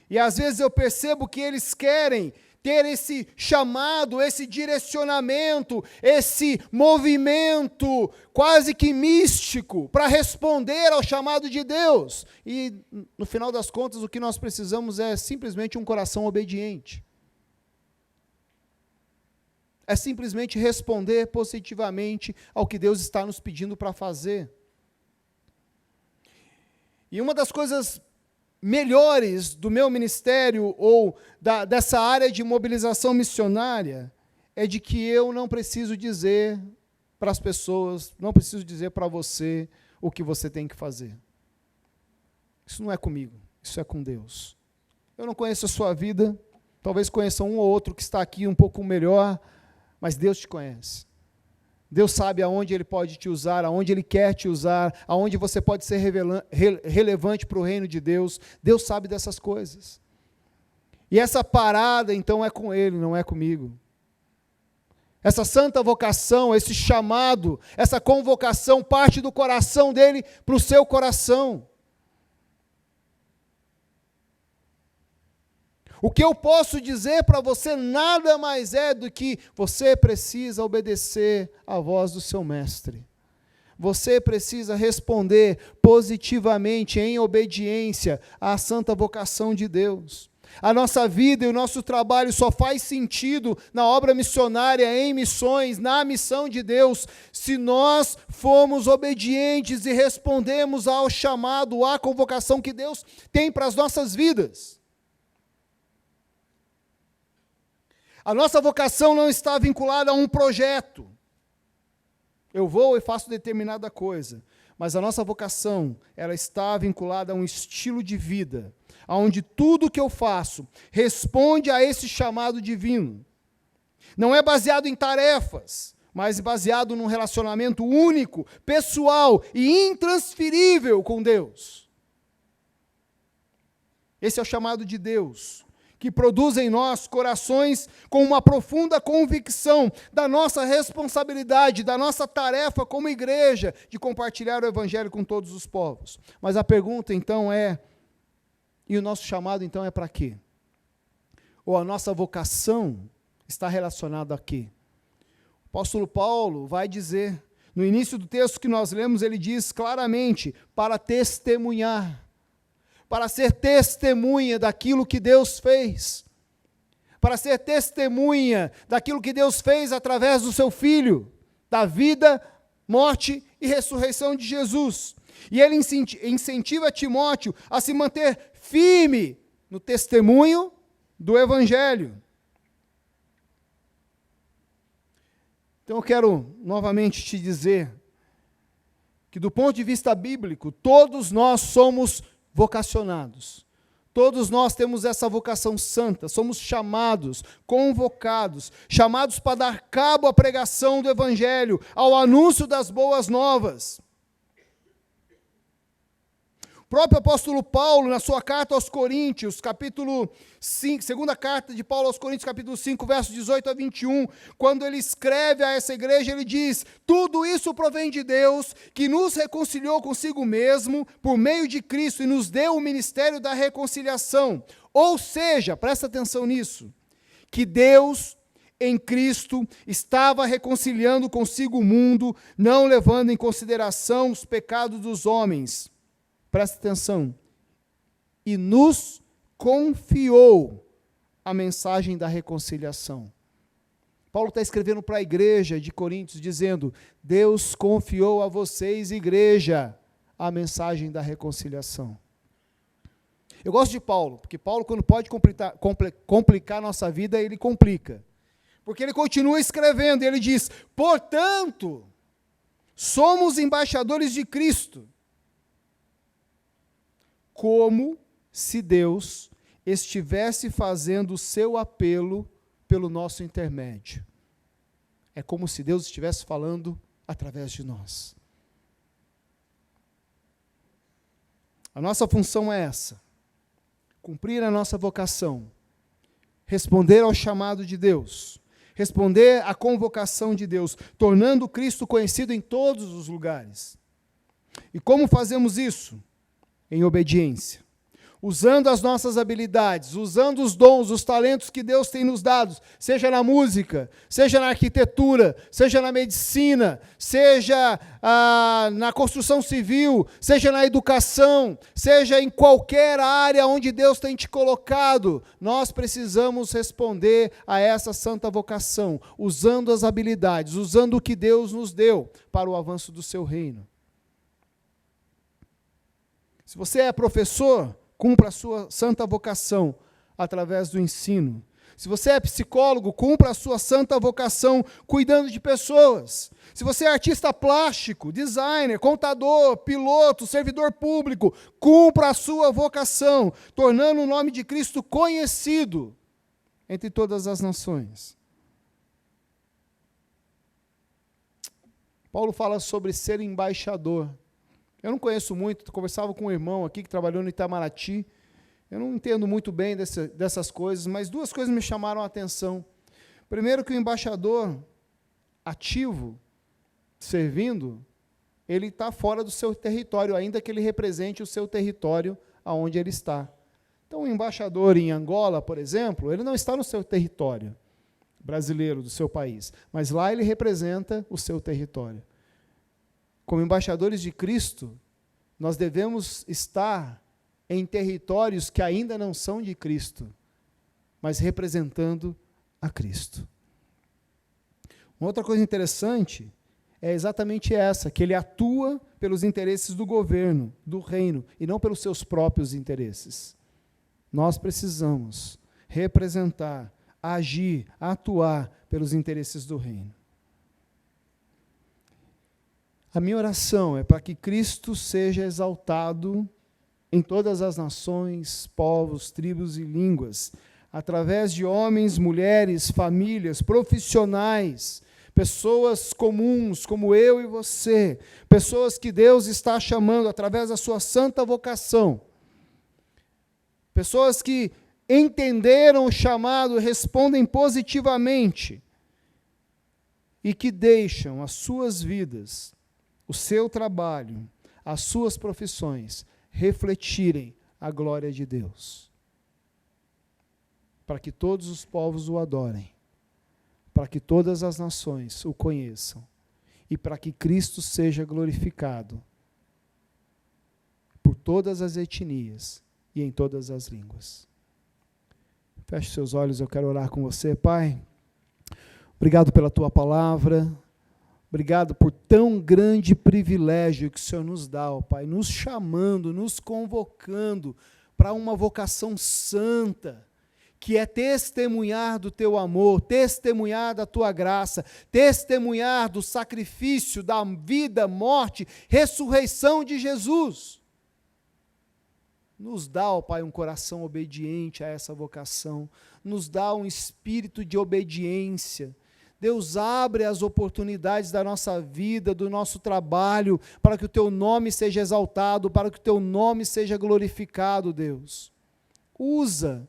Speaker 4: e às vezes eu percebo que eles querem ter esse chamado, esse direcionamento, esse movimento quase que místico para responder ao chamado de Deus. E, no final das contas, o que nós precisamos é simplesmente um coração obediente. É simplesmente responder positivamente ao que Deus está nos pedindo para fazer. E uma das coisas melhores do meu ministério ou dessa área de mobilização missionária é de que eu não preciso dizer para as pessoas, não preciso dizer para você o que você tem que fazer. Isso não é comigo, isso é com Deus. Eu não conheço a sua vida, talvez conheça um ou outro que está aqui um pouco melhor, mas Deus te conhece. Deus sabe aonde Ele pode te usar, aonde Ele quer te usar, aonde você pode ser relevante para o reino de Deus. Deus sabe dessas coisas. E essa parada, então, é com Ele, não é comigo. Essa santa vocação, esse chamado, essa convocação, parte do coração dEle para o seu coração. O que eu posso dizer para você nada mais é do que você precisa obedecer à voz do seu mestre. Você precisa responder positivamente, em obediência à santa vocação de Deus. A nossa vida e o nosso trabalho só faz sentido na obra missionária, em missões, na missão de Deus, se nós formos obedientes e respondemos ao chamado, à convocação que Deus tem para as nossas vidas. A nossa vocação não está vinculada a um projeto. Eu vou e faço determinada coisa. Mas a nossa vocação, ela está vinculada a um estilo de vida, onde tudo que eu faço responde a esse chamado divino. Não é baseado em tarefas, mas baseado num relacionamento único, pessoal e intransferível com Deus. Esse é o chamado de Deus, que produz em nós corações com uma profunda convicção da nossa responsabilidade, da nossa tarefa como igreja, de compartilhar o Evangelho com todos os povos. Mas a pergunta, então, e o nosso chamado, então, é para quê? Ou a nossa vocação está relacionada a quê? O apóstolo Paulo vai dizer, no início do texto que nós lemos, ele diz claramente, para testemunhar, para ser testemunha daquilo que Deus fez, para ser testemunha daquilo que Deus fez através do seu Filho, da vida, morte e ressurreição de Jesus. E ele incentiva Timóteo a se manter firme no testemunho do Evangelho. Então eu quero novamente te dizer que, do ponto de vista bíblico, todos nós somos vocacionados. Todos nós temos essa vocação santa, somos chamados, convocados, chamados para dar cabo à pregação do Evangelho, ao anúncio das boas novas. O próprio apóstolo Paulo, na sua carta aos Coríntios, capítulo 5, segunda carta de Paulo aos Coríntios, capítulo 5, versos 18 a 21, quando ele escreve a essa igreja, ele diz: tudo isso provém de Deus, que nos reconciliou consigo mesmo, por meio de Cristo, e nos deu o ministério da reconciliação. Ou seja, presta atenção nisso, que Deus, em Cristo, estava reconciliando consigo o mundo, não levando em consideração os pecados dos homens. Presta atenção. E nos confiou a mensagem da reconciliação. Paulo está escrevendo para a igreja de Coríntios, dizendo: Deus confiou a vocês, igreja, a mensagem da reconciliação. Eu gosto de Paulo, porque Paulo, quando pode complicar a nossa vida, ele complica. Porque ele continua escrevendo, e ele diz: portanto, somos embaixadores de Cristo, como se Deus estivesse fazendo o seu apelo pelo nosso intermédio. É como se Deus estivesse falando através de nós. A nossa função é essa: cumprir a nossa vocação, responder ao chamado de Deus, responder à convocação de Deus, tornando Cristo conhecido em todos os lugares. E como fazemos isso? Em obediência, usando as nossas habilidades, usando os dons, os talentos que Deus tem nos dado, seja na música, seja na arquitetura, seja na medicina, seja na construção civil, seja na educação, seja em qualquer área onde Deus tem te colocado, nós precisamos responder a essa santa vocação, usando as habilidades, usando o que Deus nos deu para o avanço do seu reino. Se você é professor, cumpra a sua santa vocação através do ensino. Se você é psicólogo, cumpra a sua santa vocação cuidando de pessoas. Se você é artista plástico, designer, contador, piloto, servidor público, cumpra a sua vocação, tornando o nome de Cristo conhecido entre todas as nações. Paulo fala sobre ser embaixador. Eu não conheço muito, conversava com um irmão aqui que trabalhou no Itamaraty. Eu não entendo muito bem dessas coisas, mas duas coisas me chamaram a atenção. Primeiro, que o embaixador ativo, servindo, ele está fora do seu território, ainda que ele represente o seu território aonde ele está. Então, o embaixador em Angola, por exemplo, ele não está no seu território brasileiro, do seu país, mas lá ele representa o seu território. Como embaixadores de Cristo, nós devemos estar em territórios que ainda não são de Cristo, mas representando a Cristo. Uma outra coisa interessante é exatamente essa, que ele atua pelos interesses do governo, do reino, e não pelos seus próprios interesses. Nós precisamos representar, agir, atuar pelos interesses do reino. A minha oração é para que Cristo seja exaltado em todas as nações, povos, tribos e línguas, através de homens, mulheres, famílias, profissionais, pessoas comuns como eu e você, pessoas que Deus está chamando através da sua santa vocação, pessoas que entenderam o chamado, respondem positivamente e que deixam as suas vidas, o seu trabalho, as suas profissões, refletirem a glória de Deus. Para que todos os povos o adorem, para que todas as nações o conheçam, e para que Cristo seja glorificado por todas as etnias e em todas as línguas. Feche seus olhos, eu quero orar com você, Pai. Obrigado pela tua palavra. Obrigado por tão grande privilégio que o Senhor nos dá, ó Pai, nos chamando, nos convocando para uma vocação santa, que é testemunhar do teu amor, testemunhar da tua graça, testemunhar do sacrifício, da vida, morte, ressurreição de Jesus. Nos dá, ó Pai, um coração obediente a essa vocação, nos dá um espírito de obediência, Deus, abre as oportunidades da nossa vida, do nosso trabalho, para que o Teu nome seja exaltado, para que o Teu nome seja glorificado, Deus. Usa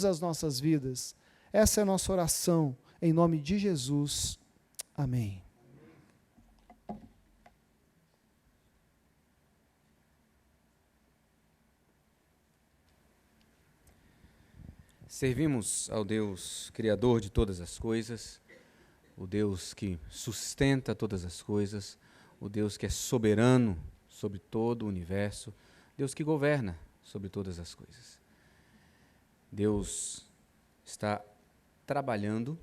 Speaker 4: as nossas vidas. Essa é a nossa oração, em nome de Jesus. Amém.
Speaker 6: Servimos ao Deus Criador de todas as coisas, o Deus que sustenta todas as coisas, o Deus que é soberano sobre todo o universo, Deus que governa sobre todas as coisas. Deus está trabalhando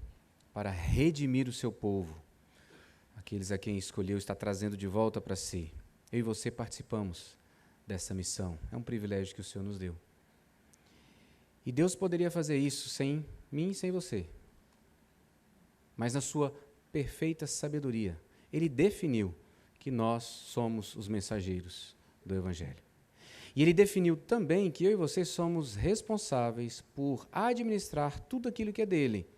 Speaker 6: para redimir o seu povo, aqueles a quem escolheu, está trazendo de volta para si. Eu e você participamos dessa missão, é um privilégio que o Senhor nos deu. E Deus poderia fazer isso sem mim e sem você. Mas na sua perfeita sabedoria, Ele definiu que nós somos os mensageiros do Evangelho. E Ele definiu também que eu e você somos responsáveis por administrar tudo aquilo que é dele.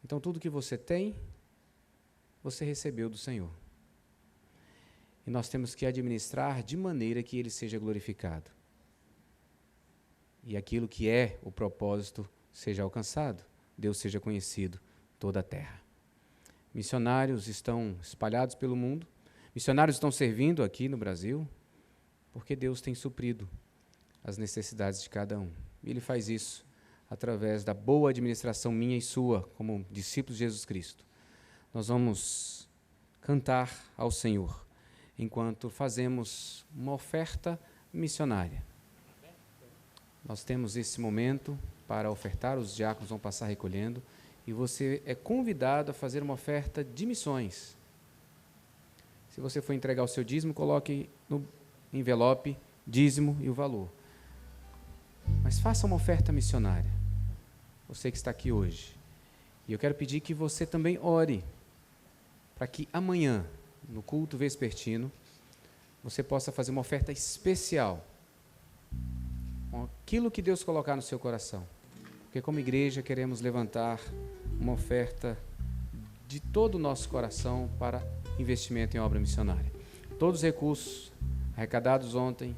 Speaker 6: Então, tudo que você tem, você recebeu do Senhor. E nós temos que administrar de maneira que Ele seja glorificado. E aquilo que é o propósito seja alcançado, Deus seja conhecido toda a terra. Missionários estão espalhados pelo mundo, missionários estão servindo aqui no Brasil, porque Deus tem suprido as necessidades de cada um. E Ele faz isso através da boa administração minha e sua, como discípulos de Jesus Cristo. Nós vamos cantar ao Senhor, enquanto fazemos uma oferta missionária. Nós temos esse momento para ofertar, os diáconos vão passar recolhendo, e você é convidado a fazer uma oferta de missões. Se você for entregar o seu dízimo, coloque no envelope dízimo e o valor. Mas faça uma oferta missionária, você que está aqui hoje. E eu quero pedir que você também ore, para que amanhã, no culto vespertino, você possa fazer uma oferta especial, com aquilo que Deus colocar no seu coração. Porque como igreja queremos levantar uma oferta de todo o nosso coração para investimento em obra missionária. Todos os recursos arrecadados ontem,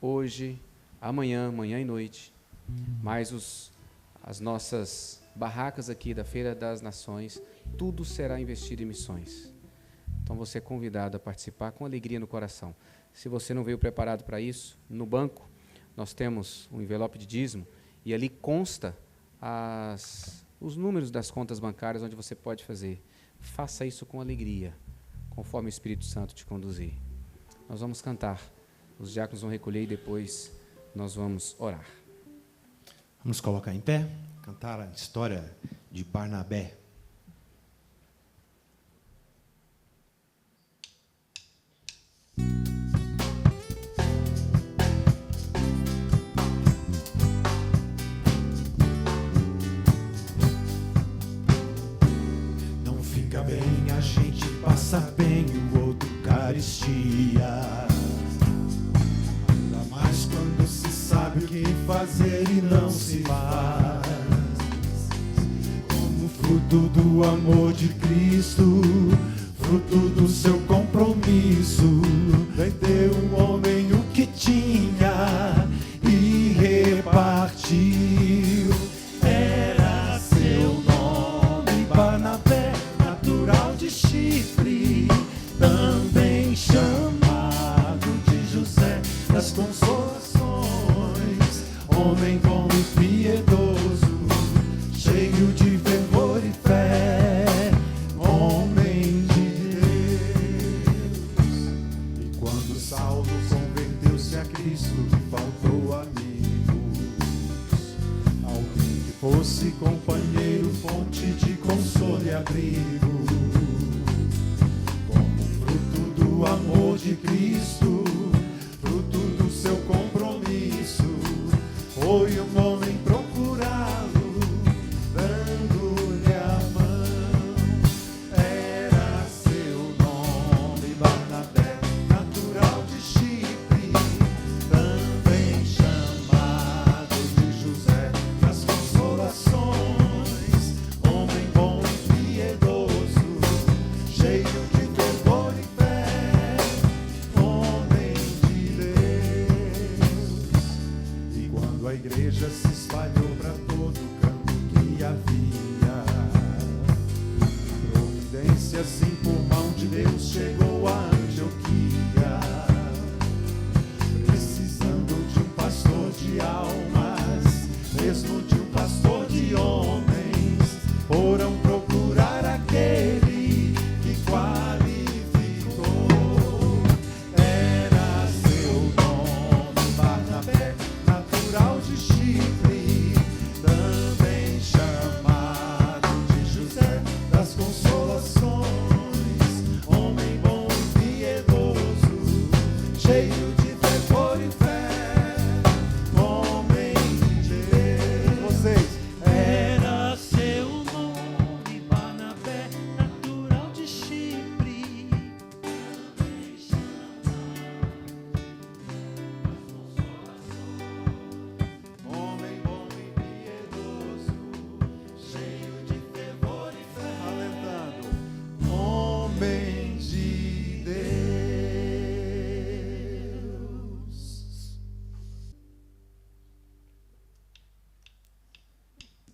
Speaker 6: hoje, amanhã e noite, mais as nossas barracas aqui da Feira das Nações, tudo será investido em missões. Então você é convidado a participar com alegria no coração. Se você não veio preparado para isso, no banco nós temos um envelope de dízimo e ali consta os números das contas bancárias onde você pode fazer. Faça isso com alegria, conforme o Espírito Santo te conduzir. Nós vamos cantar, os diáconos vão recolher e depois nós vamos orar.
Speaker 1: Vamos colocar em pé, cantar a história de Barnabé. Bem, a gente passa bem, o outro caristia. Ainda mais quando se sabe o que fazer e não se faz. Como fruto do amor de Cristo, fruto do seu compromisso, vendeu um homem o que tinha e repartiu. Era seu nome, Barnabé, natural de Chipre, também chamado de José das Consolações, homem bom e piedoso, cheio de fervor e fé, homem de Deus. E quando Saulo converteu-se a Cristo, lhe faltou amigos, alguém que fosse companheiro, fonte de consolo e abrigo. O amor de Cristo, fruto do seu compromisso, foi um homem procurá-lo, dando-lhe a mão. Era seu nome, Barnabé, natural de Chipre, também chamado de José das Consolações, homem bom e piedoso, quando a igreja se espalhou para todo canto que havia. A providência, assim por mão de Deus, chegou a Antioquia, precisando de um pastor de almas, mesmo de um pastor de homens, foram procurar aquele que qualificou. Era seu nome Barnabé, natural de Chipre, também chamado de José das Consolações, homem bom e piedoso, cheio de fervor e fé, homem de Deus. Vocês, era seu nome Barnabé, natural de Chipre, também chamado homem bom e piedoso, cheio de fervor e fé, alentando, homem de Deus.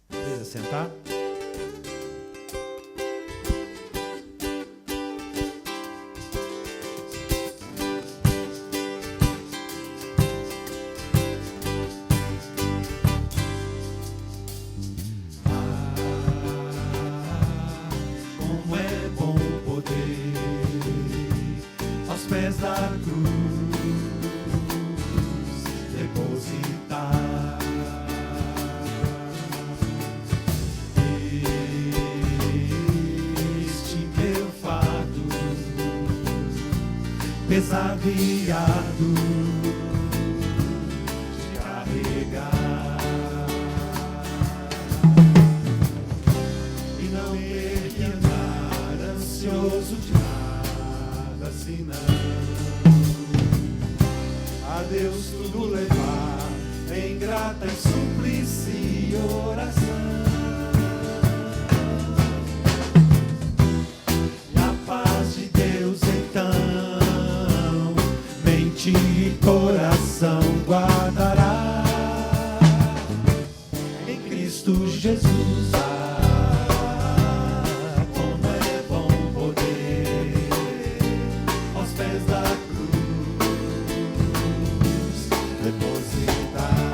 Speaker 1: Precisa sentar? Como é bom poder aos pés da cruz depositar este meu fardo pesado e árduo de carregar, e não ter que andar ansioso de nada, senão a Deus tudo levar em grata e súplice e oração. E a paz de Deus então mente e coração guardará em Cristo Jesus. Como é bom poder aos pés da cruz depositar